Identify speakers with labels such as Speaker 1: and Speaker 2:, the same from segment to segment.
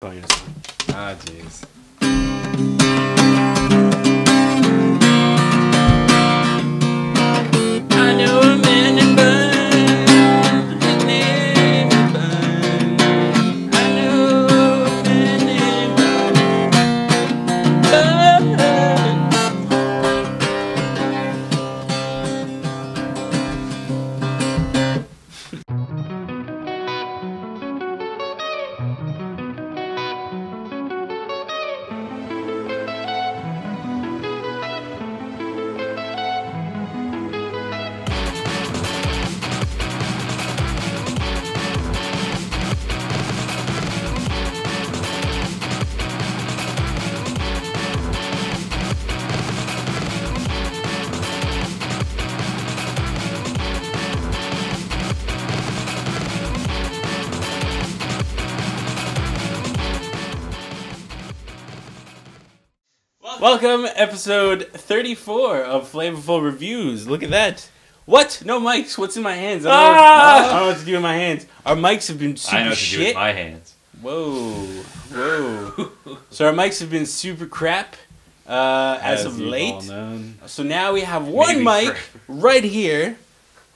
Speaker 1: going to song.
Speaker 2: Ah, jeez.
Speaker 1: I know a man named Buns. His name is Buns. I know a man named Welcome, episode 34 of Flavourful Reviews. Look at that. What? No mics. What's in my hands? I don't know what to do with my hands. Our mics have been super shit.
Speaker 3: I know what to do with my hands.
Speaker 1: Whoa. So our mics have been super crap as of late. So now we have one mic right here.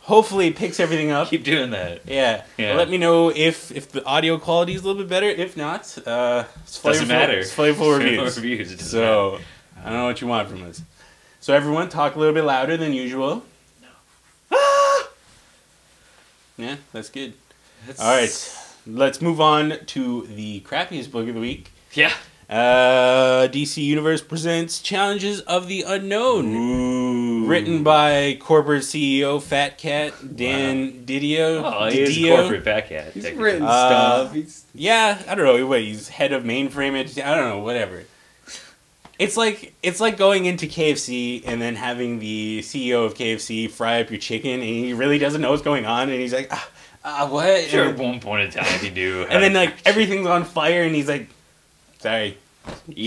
Speaker 1: Hopefully it picks everything up.
Speaker 3: Keep doing that.
Speaker 1: Yeah. Well, let me know if the audio quality is a little bit better. If not,
Speaker 3: doesn't matter.
Speaker 1: It's Flavourful Reviews.
Speaker 3: Reviews.
Speaker 1: So I don't know what you want from us. So everyone, talk a little bit louder than usual.
Speaker 3: No.
Speaker 1: Ah! Yeah, that's good. All right, let's move on to the crappiest book of the week.
Speaker 3: Yeah.
Speaker 1: DC Universe presents Challenges of the Unknown.
Speaker 3: Ooh.
Speaker 1: Written by corporate CEO Fatcat Dan Didio.
Speaker 3: Oh, he's a corporate Fatcat.
Speaker 2: He's written stuff.
Speaker 1: Yeah, I don't know. Wait, he's head of mainframe. I don't know. Whatever. It's like going into KFC and then having the CEO of KFC fry up your chicken, and he really doesn't know what's going on, and he's like, what?
Speaker 3: Sure, at one point in time you do.
Speaker 1: And then like everything's on fire, and he's like, sorry.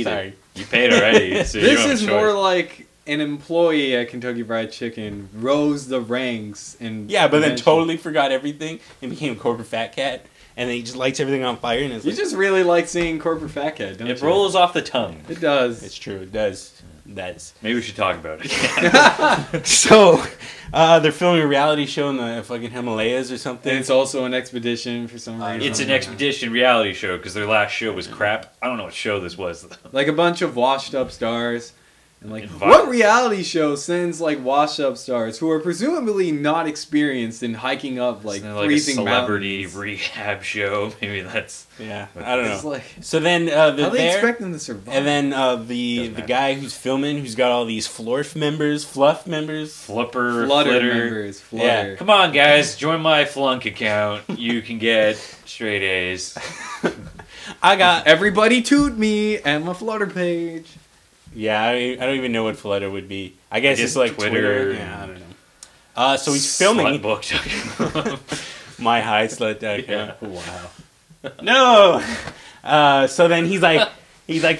Speaker 3: Sorry. You paid already. So
Speaker 2: this is more like an employee at Kentucky Fried Chicken rose the ranks and
Speaker 1: but then totally forgot everything and became a corporate fat cat, and then he just lights everything on fire. And it's
Speaker 2: you just really like seeing corporate fat cat, don't you?
Speaker 3: It rolls off the tongue.
Speaker 2: It does.
Speaker 1: It's true. It does.
Speaker 3: Maybe we should talk about it.
Speaker 1: So, they're filming a reality show in the fucking Himalayas or something.
Speaker 2: And it's also an expedition for some reason.
Speaker 3: It's an expedition reality show because their last show was crap. I don't know what show this was though.
Speaker 2: Like a bunch of washed up stars. And like, what reality show sends like washed up stars who are presumably not experienced in hiking up like freezing
Speaker 3: a celebrity
Speaker 2: mountains?
Speaker 3: Rehab show? Maybe that's
Speaker 1: I don't know.
Speaker 2: Like,
Speaker 1: so then
Speaker 2: how they expect them to survive?
Speaker 1: And then the guy who's filming, who's got all these flutter members,
Speaker 3: Flutter.
Speaker 2: members,
Speaker 1: Yeah.
Speaker 3: Come on, guys, join my Flunk account. You can get straight A's.
Speaker 1: I got
Speaker 2: everybody toot me and my Flutter page.
Speaker 1: Yeah, I don't even know what Flutter would be. I guess it's like Twitter. Yeah, I don't know. So he's filming. MyHighSlut.com.
Speaker 3: Yeah.
Speaker 1: Wow. No. So then he's like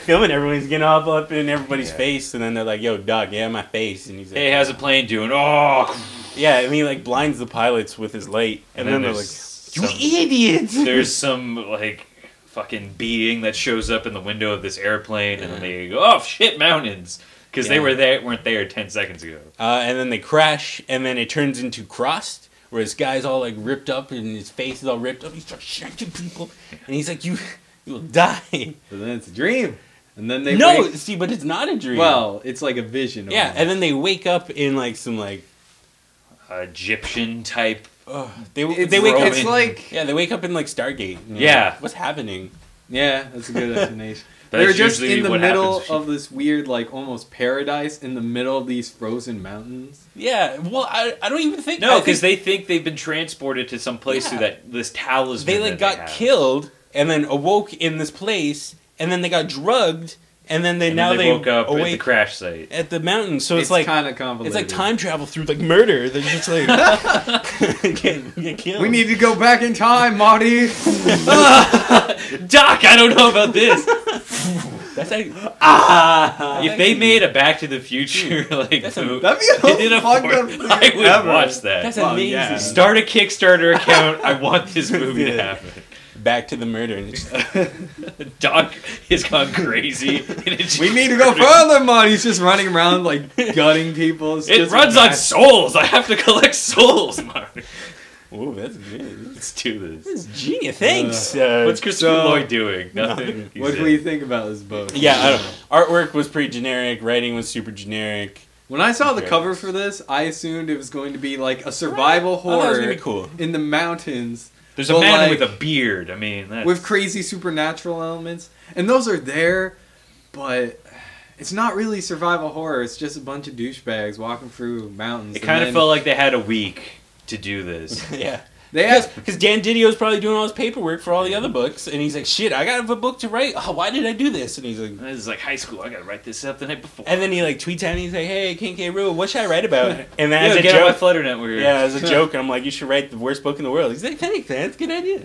Speaker 1: filming everyone. He's getting all up in everybody's face, and then they're like, "Yo, dog, my face." And he's like,
Speaker 3: "Hey, how's the plane doing?" Oh.
Speaker 1: Yeah, and he like blinds the pilots with his light, and then they're like, "You idiots!"
Speaker 3: There's some like fucking being that shows up in the window of this airplane, and then they go, "Oh shit, mountains," because they weren't there 10 seconds ago.
Speaker 1: And then they crash, and then it turns into Crossed, where this guy's all like ripped up, and his face is all ripped up. He starts shanking people, and he's like, "You will die."
Speaker 2: But then it's a dream, and then they
Speaker 1: see, but it's not a dream.
Speaker 2: Well, it's like a vision.
Speaker 1: Yeah, and then they wake up in like some like
Speaker 3: Egyptian type.
Speaker 1: They wake up.
Speaker 2: It's like
Speaker 1: they wake up in like Stargate.
Speaker 3: Yeah,
Speaker 1: what's happening?
Speaker 2: Yeah, that's a good explanation. They're just in the middle of this weird, like almost paradise in the middle of these frozen mountains.
Speaker 1: Yeah, well, I don't even think
Speaker 3: because they think they've been transported to some place through that this talisman.
Speaker 1: They like got killed and then awoke in this place, and then they got drugged. And then they
Speaker 3: woke up at the crash site
Speaker 1: at the mountain. So it's like
Speaker 2: kind of convoluted.
Speaker 1: It's like time travel through like murder. They're just like get killed.
Speaker 2: We need to go back in time, Marty.
Speaker 3: Doc, I don't know about this.
Speaker 1: That's like
Speaker 3: if they made a Back to the Future like
Speaker 2: that'd be a fucked up thing
Speaker 3: I would
Speaker 2: ever.
Speaker 3: watch that.
Speaker 1: That's amazing.
Speaker 2: Yeah.
Speaker 3: Start a Kickstarter account. I want this movie to happen.
Speaker 1: Back to the murder. And
Speaker 3: Doc has gone crazy.
Speaker 2: We need to go further, man. He's just running around like gutting people.
Speaker 3: It runs on souls. I have to collect souls, Mark.
Speaker 1: Oh, that's good.
Speaker 3: Let's do this.
Speaker 1: This is genius. Thanks.
Speaker 3: What's Christopher Lloyd doing?
Speaker 1: Nothing.
Speaker 2: What do you think about this book?
Speaker 1: Yeah, I don't know. Artwork was pretty generic. Writing was super generic.
Speaker 2: When I saw the cover for this, I assumed it was going to be like a survival horror
Speaker 1: I thought it was gonna be cool.
Speaker 2: in the mountains.
Speaker 3: There's a man with a beard. I mean, that's...
Speaker 2: with crazy supernatural elements, and those are there, but it's not really survival horror. It's just a bunch of douchebags walking through mountains.
Speaker 3: It kind of felt like they had a week to do this.
Speaker 1: Yeah.
Speaker 2: Because
Speaker 1: Dan Didio's probably doing all his paperwork for all the other books, and he's like, "Shit, I got a book to write. Oh, why did I do this?" And he's like,
Speaker 3: "This is like high school. I gotta write this up the night before."
Speaker 1: And then he like tweets at me, and he's like, "Hey, King K. Rool, what should I write about?" And then
Speaker 3: yeah,
Speaker 1: as a
Speaker 3: get
Speaker 1: joke,
Speaker 3: on my Flutter Network.
Speaker 1: Yeah, as a joke, I'm like, "You should write the worst book in the world." He's like, "Thanks, man. That's a good idea."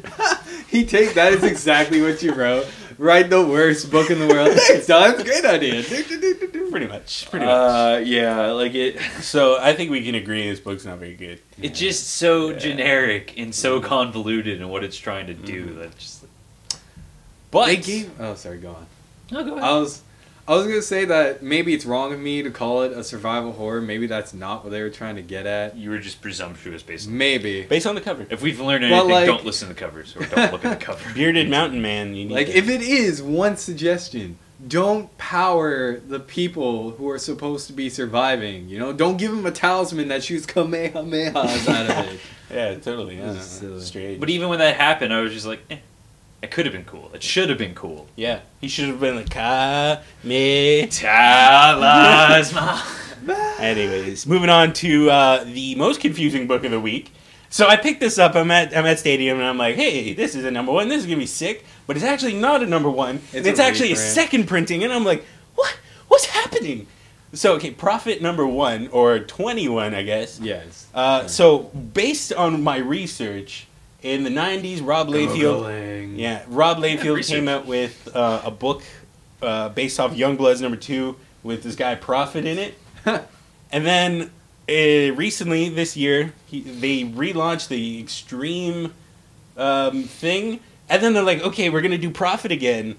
Speaker 2: That is exactly what you wrote. Write the worst book in the world. Thanks, Don. It's a great idea.
Speaker 1: Pretty much.
Speaker 3: Yeah, like it.
Speaker 1: So I think we can agree this book's not very good.
Speaker 3: It's just so generic and so convoluted in what it's trying to do. That just.
Speaker 1: But
Speaker 2: they gave. Oh, sorry. Go on.
Speaker 3: No, go ahead.
Speaker 2: I was gonna say that maybe it's wrong of me to call it a survival horror. Maybe that's not what they were trying to get at.
Speaker 3: You were just presumptuous, basically.
Speaker 2: Maybe
Speaker 1: based on the cover.
Speaker 3: If we've learned anything, don't listen to the covers or don't look at the cover.
Speaker 1: Bearded mountain man. You need
Speaker 2: if it is one suggestion, don't power the people who are supposed to be surviving. You know, don't give them a talisman that shoots kamehamehas out of it.
Speaker 1: Yeah, totally. Yeah, straight.
Speaker 3: But even when that happened, I was just like, it could have been cool. It should have been cool.
Speaker 1: Yeah, he should have been like Anyways, moving on to the most confusing book of the week. So I picked this up. I'm at Stadium, and I'm like, hey, this is a number one. This is gonna be sick. But it's actually not a number one. It's actually a second printing, and I'm like, what? What's happening? So okay, Prophet number 1 or 21, I guess.
Speaker 2: Yes.
Speaker 1: So based on my research. In the 90s, Rob Liefeld came out with a book based off Youngbloods number 2 with this guy Prophet in it. And then recently, this year, they relaunched the Extreme thing. And then they're like, okay, we're going to do Prophet again,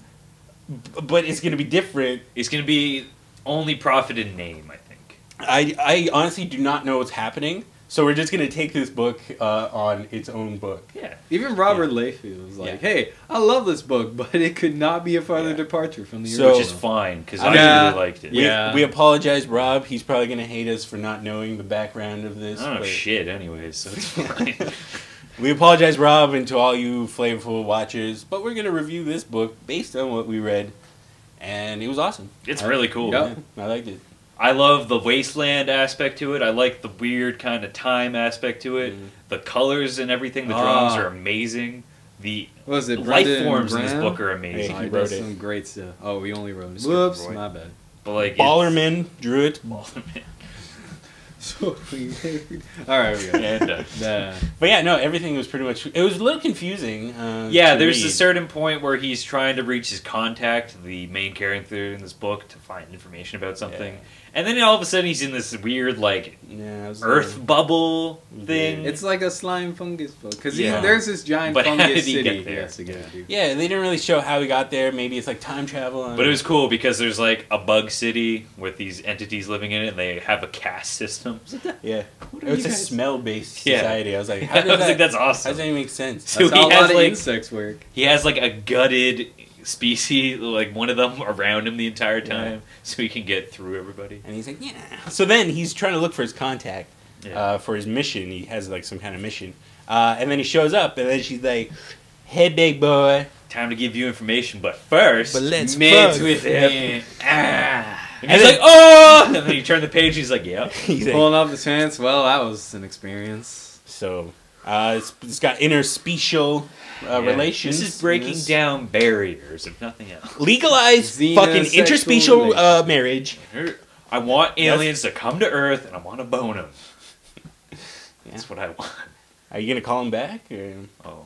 Speaker 1: but it's going to be different.
Speaker 3: It's going to be only Prophet in name, I think.
Speaker 1: I honestly do not know what's happening. So we're just going to take this book on its own book.
Speaker 3: Yeah.
Speaker 2: Even Robert Liefeld was like, hey, I love this book, but it could not be a farther departure from the original.
Speaker 3: Which is fine, because I really liked it.
Speaker 1: We apologize, Rob. He's probably going to hate us for not knowing the background of this.
Speaker 3: I don't know shit anyways, so it's fine.
Speaker 1: We apologize, Rob, and to all you Flavourful watchers, but we're going to review this book based on what we read, and it was awesome.
Speaker 3: It's really cool.
Speaker 1: Yep. I liked it.
Speaker 3: I love the wasteland aspect to it. I like the weird kind of time aspect to it. The colors and everything, the drawings are amazing. The life forms in this book are amazing.
Speaker 2: He wrote some great stuff. Oh, we only wrote it. Whoops, my bad.
Speaker 1: But like Ballerman drew it.
Speaker 3: Ballerman.
Speaker 2: So alright, we go.
Speaker 1: But yeah, no, everything was pretty much... It was a little confusing.
Speaker 3: There's a certain point where he's trying to reach his contact, the main character in this book, to find information about something. Yeah. And then all of a sudden he's in this weird, earth bubble thing.
Speaker 2: It's like a slime fungus book. Because there's this giant fungus city he has to get to.
Speaker 1: Yeah, they didn't really show how he got there. Maybe it's like time travel.
Speaker 3: But it was cool because there's like a bug city with these entities living in it, and they have a caste system.
Speaker 1: Yeah. It's a smell-based society. I was like,
Speaker 3: that's awesome.
Speaker 1: How does that make sense?
Speaker 2: So that's how a lot of insects work.
Speaker 3: He has like a gutted species, like one of them around him the entire time, so he can get through everybody.
Speaker 1: And he's like, yeah. So then he's trying to look for his contact for his mission. He has like some kind of mission. And then he shows up, and then she's like, hey, big boy.
Speaker 3: Time to give you information, but first,
Speaker 1: let's
Speaker 3: mix with him. And he's like, oh! And then you turn the page, he's like, yeah.
Speaker 2: He's pulling up his pants. Well, that was an experience.
Speaker 1: So, it's got interspecial relations.
Speaker 3: This is breaking down barriers, if nothing else.
Speaker 1: Legalize fucking interspecial marriage.
Speaker 3: I want aliens to come to Earth, and I want to bone them. That's what I want.
Speaker 1: Are you going to call him back? Or?
Speaker 3: Oh.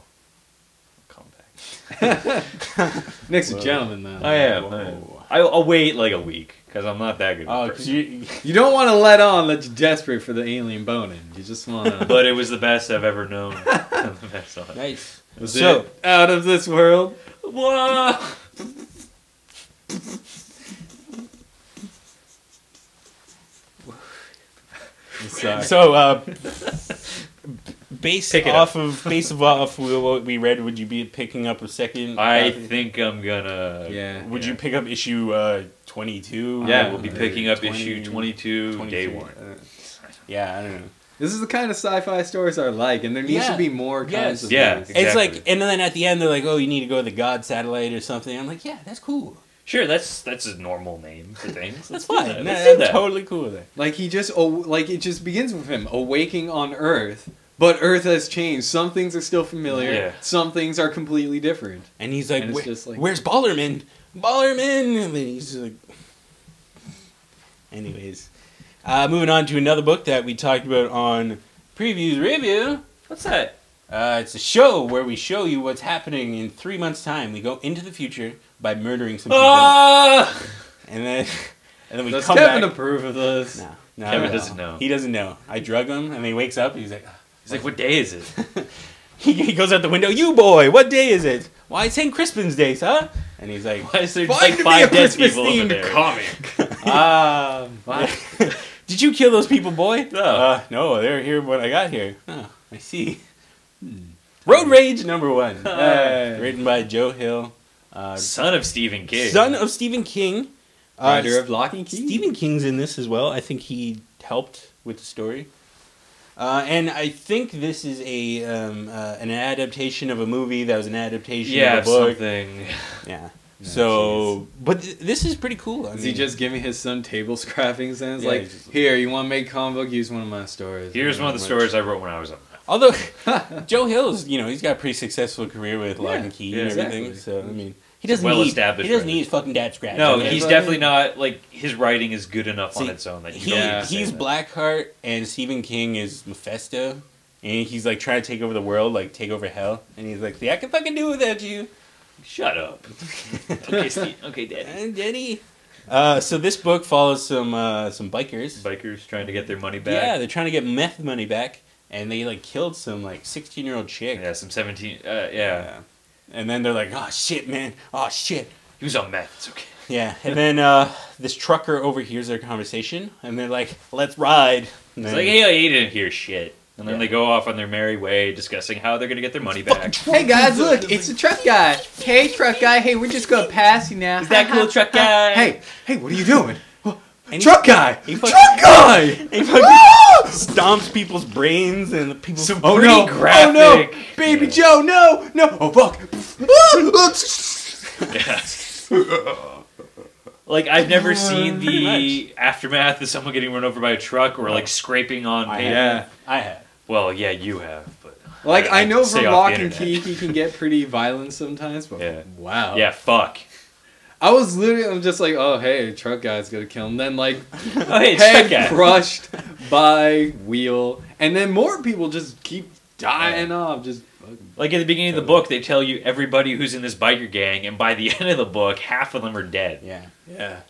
Speaker 3: Call him back.
Speaker 2: Nick's a gentleman, though.
Speaker 3: I am. I'll wait like a week. Because I'm not that good.
Speaker 2: Oh, because you don't want to let on that you're desperate for the alien boning. You just want to...
Speaker 3: But it was the best I've ever known.
Speaker 1: Nice.
Speaker 2: Was it out of this world?
Speaker 3: Whoa!
Speaker 1: So, based off what we read, would you be picking up a second?
Speaker 3: I think I'm gonna.
Speaker 2: Yeah.
Speaker 1: Would you pick up issue 22?
Speaker 3: Yeah, we'll be picking up issue 22, day one.
Speaker 1: Yeah, I don't know.
Speaker 2: This is the kind of sci-fi stories I like, and there needs to be more kinds of
Speaker 3: these.
Speaker 1: Exactly. It's like, and then at the end they're like, "Oh, you need to go to the God satellite or something." I'm like, "Yeah, that's cool.
Speaker 3: Sure, that's a normal name for things.
Speaker 1: That's fine.
Speaker 3: That's
Speaker 1: totally cool with it."
Speaker 2: Like it just begins with him awaking on Earth, but Earth has changed. Some things are still familiar.
Speaker 3: Yeah.
Speaker 2: Some things are completely different.
Speaker 1: And he's like,
Speaker 2: and just like
Speaker 1: "Where's Ballerman? Ballerman!" And then he's like, anyways, moving on to another book that we talked about on Previews Review.
Speaker 3: What's that?
Speaker 1: It's a show where we show you what's happening in 3 months' time. We go into the future by murdering some people, and then we
Speaker 2: Does
Speaker 1: come
Speaker 2: Kevin
Speaker 1: back.
Speaker 2: approve of this?
Speaker 1: No,
Speaker 3: Kevin doesn't know.
Speaker 1: He doesn't know. I drug him, and then he wakes up. And he's like,
Speaker 3: "What day is it?"
Speaker 1: he goes out the window. "You boy, what day is it? Why, it's St. Crispin's Day, huh?" And he's like,
Speaker 3: "Why is there
Speaker 1: just
Speaker 3: like 5 dead people over there?"
Speaker 1: Comic. Did you kill those people, boy?
Speaker 3: No.
Speaker 1: No, they're here when I got here. Oh, I see. Road Rage #1. Written by Joe Hill.
Speaker 3: Son of Stephen King.
Speaker 1: Son of Stephen King.
Speaker 2: Writer of Lock and Key.
Speaker 1: Stephen King's in this as well. I think he helped with the story. And I think this is an adaptation of a movie that was an adaptation of a book.
Speaker 3: Something.
Speaker 1: Yeah. So, but this is pretty cool.
Speaker 2: Is he just giving his son table scrappings and it's
Speaker 1: Yeah,
Speaker 2: like, here, you want to make a comic book? Use one of my stories.
Speaker 3: Here's one of the stories I wrote when I was up.
Speaker 1: Although Joe Hill's, he's got a pretty successful career with Lock and Key and everything.
Speaker 2: Exactly.
Speaker 1: So I mean, he doesn't need his fucking dad scratch.
Speaker 3: No, he's definitely not like his writing is good enough on its own that
Speaker 1: he's Blackheart and Stephen King is Mephisto, and he's like trying to take over the world, like take over hell, and he's like, "See, I can fucking do without you."
Speaker 3: Shut up. Okay, Steve. Okay, Daddy.
Speaker 1: Daddy. So this book follows some bikers.
Speaker 3: Bikers trying to get their money back.
Speaker 1: Yeah, they're trying to get meth money back, and they like killed some like 16-year-old chick.
Speaker 3: Yeah, some 17. Yeah.
Speaker 1: And then they're like, "Oh shit, man! Oh shit!"
Speaker 3: He was on meth. It's okay.
Speaker 1: Yeah, and then this trucker overhears their conversation, and they're like, "Let's ride." And
Speaker 3: He's like, "Hey, he didn't hear shit." And then they go off on their merry way, discussing how they're going to get their money back.
Speaker 2: Hey guys, look, it's the truck guy. Hey, truck guy. Hey, we're just going to pass you now.
Speaker 3: Is that cool, truck guy?
Speaker 2: Hey, what are you doing?
Speaker 1: Truck
Speaker 2: guy!
Speaker 1: Truck
Speaker 2: guy!
Speaker 1: He fucking stomps people's brains and the people's...
Speaker 2: Graphic. Oh no! Baby Joe, no! Oh fuck!
Speaker 3: Like, I've never seen the aftermath of someone getting run over by a truck or like scraping on pavement.
Speaker 2: Yeah,
Speaker 1: I have.
Speaker 3: Well, yeah, you have, but
Speaker 2: like I know from Lock and
Speaker 3: internet.
Speaker 2: Key he can get pretty violent sometimes, but
Speaker 3: Yeah.
Speaker 2: wow.
Speaker 3: Yeah, fuck.
Speaker 2: I'm just like, oh hey, truck guy's gonna kill him. Then like,
Speaker 3: Oh, hey, it's
Speaker 2: head
Speaker 3: truck guy.
Speaker 2: crushed by wheel, and then more people just keep dying off. Just
Speaker 3: Like at the beginning of the book, they tell you everybody who's in this biker gang, and by the end of the book, half of them are dead.
Speaker 1: Yeah.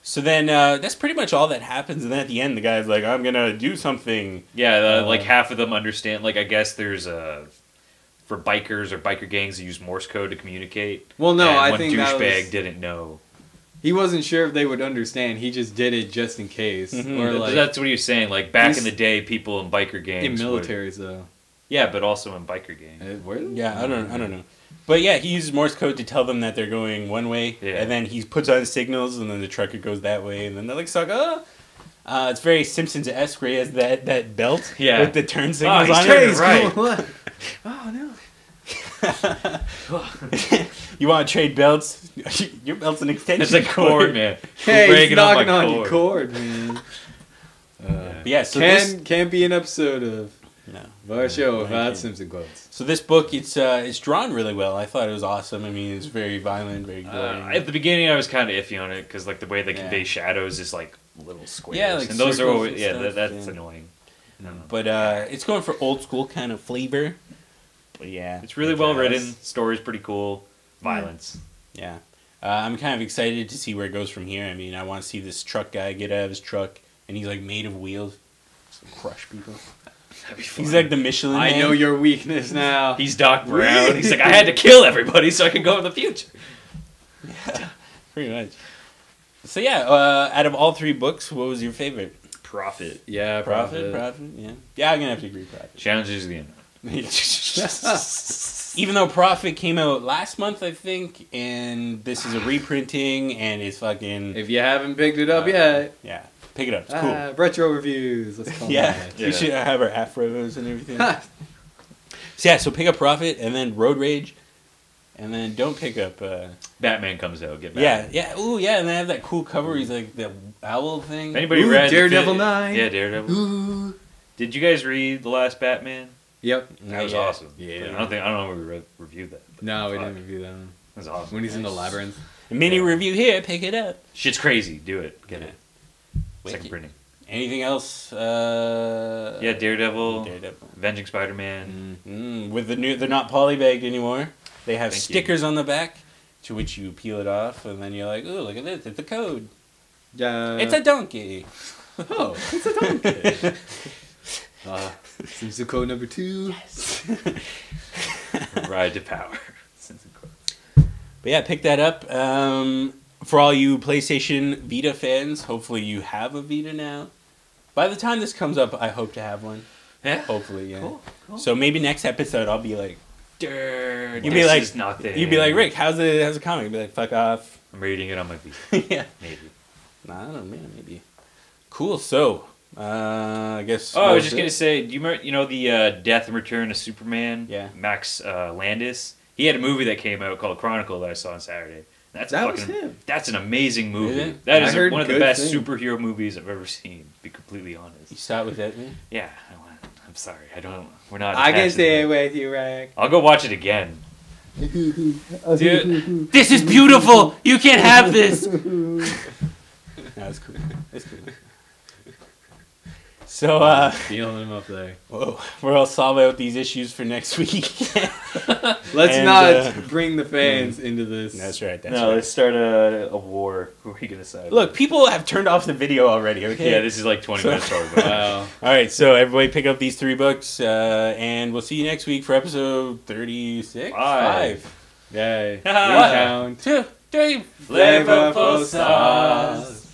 Speaker 1: So then that's pretty much all that happens, and then at the end, the guy's like, "I'm gonna do something."
Speaker 3: Yeah, like half of them understand. Like I guess there's for bikers or biker gangs that use Morse code to communicate.
Speaker 2: well, no,
Speaker 3: and
Speaker 2: I
Speaker 3: one
Speaker 2: think that
Speaker 3: douchebag
Speaker 2: was,
Speaker 3: didn't know.
Speaker 2: he wasn't sure if they would understand. He just did it just in case, or like
Speaker 3: That's what he was saying. Like back in the day, people in biker gangs
Speaker 2: in
Speaker 3: would-
Speaker 2: militaries though.
Speaker 3: Yeah, but also in biker gangs.
Speaker 1: Yeah, I don't know. But yeah, he uses Morse code to tell them that they're going one way, and then he puts on signals, and then the trucker goes that way, and then they're like, "Suck up." It's very Simpsons-esque, where he has that belt with the turn signals on it.
Speaker 3: Right.
Speaker 2: Oh no.
Speaker 1: You want to trade belts? Your belt's an extension.
Speaker 3: It's a cord, man.
Speaker 2: Hey, he's knocking on your cord, man.
Speaker 1: Yeah, so
Speaker 2: can't be an episode of our show without Simpson quotes.
Speaker 1: So this book, it's drawn really well. I thought it was awesome. I mean, it's very violent, very gory.
Speaker 3: At the beginning, I was kind of iffy on it because like the way they convey shadows is like little squares.
Speaker 1: Yeah, like
Speaker 3: and those are always
Speaker 1: that's
Speaker 3: annoying.
Speaker 1: But it's going for old school kind of flavor. But yeah,
Speaker 3: it's really well written. Story's pretty cool. Violence.
Speaker 1: Yeah, I'm kind of excited to see where it goes from here. I mean, I want to see this truck guy get out of his truck, and he's like made of wheels, so crush people.
Speaker 3: That'd be fun.
Speaker 1: He's like the Michelin
Speaker 2: I
Speaker 1: Man.
Speaker 2: know your weakness now.
Speaker 3: He's Doc Brown. He's like, I had to kill everybody so I could go in the future.
Speaker 1: Yeah, pretty much. So yeah, out of all 3 books, what was your favorite?
Speaker 3: Prophet.
Speaker 2: Yeah,
Speaker 1: Prophet. Yeah. Yeah, I'm gonna have to agree. Prophet.
Speaker 3: Challenges the end.
Speaker 1: Even though Prophet came out last month, I think, and this is a reprinting, and it's fucking.
Speaker 2: If you haven't picked it up yet,
Speaker 1: yeah, pick it up. It's cool.
Speaker 2: Retro reviews. Let's call
Speaker 1: that. We should have our afros and everything. So yeah, so pick up Prophet, and then Road Rage, and then don't pick up.
Speaker 3: Batman comes out. Get Batman.
Speaker 1: Yeah. Ooh, yeah, and they have that cool cover. He's like the owl thing.
Speaker 3: Anybody read
Speaker 2: Daredevil 9?
Speaker 3: Yeah, Daredevil. Ooh. Did you guys read the last Batman?
Speaker 2: Yep.
Speaker 3: That was awesome.
Speaker 2: Yeah.
Speaker 3: I don't know if we reviewed that.
Speaker 2: No, we didn't review that one.
Speaker 3: That was awesome.
Speaker 2: When he's in the labyrinth.
Speaker 1: A mini review here. Pick it up.
Speaker 3: Shit's crazy. Do it. Get it.
Speaker 1: Wicked.
Speaker 3: Second printing.
Speaker 1: Anything else?
Speaker 3: Daredevil. Avenging Spider-Man.
Speaker 1: With the new, they're not polybagged anymore. They have stickers on the back, to which you peel it off, and then you're like, "Ooh, look at this! It's a code. It's a donkey.
Speaker 2: Oh, it's a donkey." Seems to code number 2.
Speaker 1: Yes.
Speaker 3: Ride to power.
Speaker 1: But yeah, pick that up. For all you PlayStation Vita fans, hopefully you have a Vita now. By the time this comes up, I hope to have one.
Speaker 3: Yeah.
Speaker 1: Hopefully, yeah.
Speaker 3: Cool.
Speaker 1: So maybe next episode I'll be like,
Speaker 3: "Dirt."
Speaker 1: You'd be like,
Speaker 3: nothing.
Speaker 1: You'd be like, "Rick, how's the comic?" You'd be like, "Fuck off."
Speaker 3: I'm reading it on my Vita.
Speaker 1: Yeah.
Speaker 3: Maybe.
Speaker 1: Nah, I don't know, maybe. Cool. So, I guess.
Speaker 3: Oh, I was just gonna say, do you remember, the Death and Return of Superman?
Speaker 1: Yeah.
Speaker 3: Max Landis. He had a movie that came out called Chronicle that I saw on Saturday.
Speaker 2: That was him.
Speaker 3: That's an amazing movie.
Speaker 1: Yeah.
Speaker 3: That is
Speaker 2: heard
Speaker 3: one of the
Speaker 2: good
Speaker 3: best
Speaker 2: things.
Speaker 3: superhero movies I've ever seen. To be completely honest.
Speaker 1: You saw it with Edmund?
Speaker 3: Yeah. I'm sorry. I don't. We're not.
Speaker 2: I can
Speaker 3: attached to
Speaker 2: stay
Speaker 3: it.
Speaker 2: with you, Rick.
Speaker 3: I'll go watch it again.
Speaker 1: Dude, this is beautiful. You can't have this. That's cool. That's cool. So,
Speaker 2: feeling him up there.
Speaker 1: Whoa, we'll solve out these issues for next week.
Speaker 2: Let's not bring the fans into this.
Speaker 1: That's right.
Speaker 3: Let's start a war. Who are we gonna side?
Speaker 1: Look, people have turned off the video already. Okay.
Speaker 3: Yeah, this is like 20 minutes over.
Speaker 2: Wow.
Speaker 1: All right, so everybody pick up these 3 books, and we'll see you next week for episode 36. 5.
Speaker 2: Yay.
Speaker 3: 1,
Speaker 1: 2, 3.
Speaker 3: Flavorful sauce.